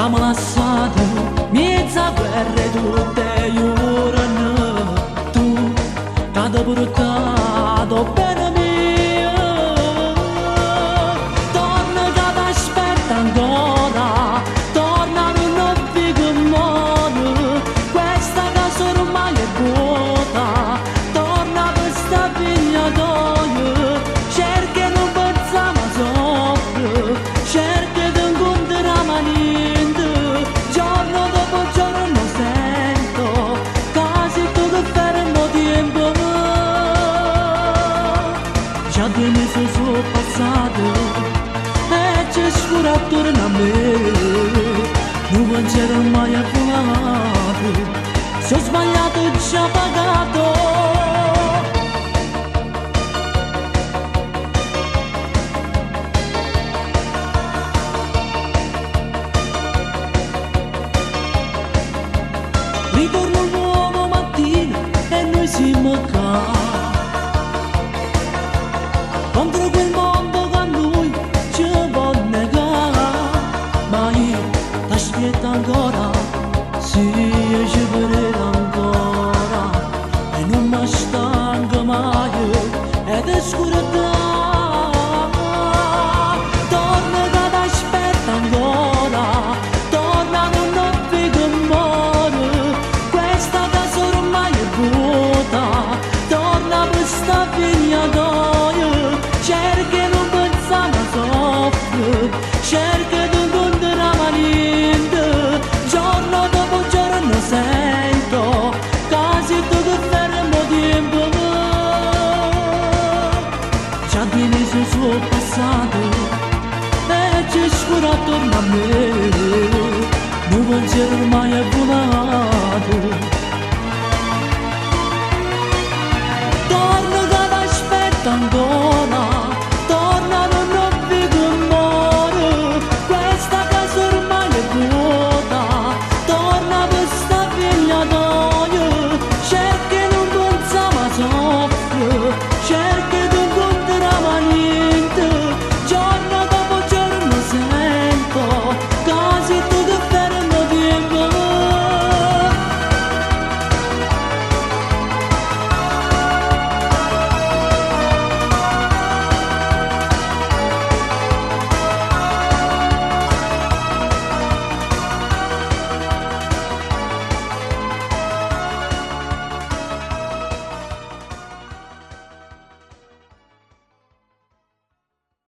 Siamo lasciati mezza guerra e tutte giorno. Tu t'hai portato bene mia. Torna che t'aspetta ancora, torna non figo modo. Questa casa ormai è vuota, torna per sta figlia d'oio. Cerca non pensiamo a soffrire, cerca di incontrare niente. Giorno dopo giorno sento quasi tutto fermo tempo. Già 2 mesi sono passati e c'è scuro attorno a me. Non pensiero mai a volato, se ho sbagliato ho già pagato. Ritorno un nuovo mattino e noi siamo qua, contro quel mondo che a noi ci può negare. Ma io t'aspetto ancora, sì, io ci vorrei ancora, e non mi stanco mai ed è scuro. Torna che t'aspetto ancora, torna non figo muore. Questa casa ormai è vuota, torna per sta figlia d'oio. Cerca non pensare a soffrire, cerca di incontrare niente. Giorno dopo giorno sento quasi tutto fermo tempo. Già 2 mesi sono passati e c'è scuro attorno a me. Non pensiero mai a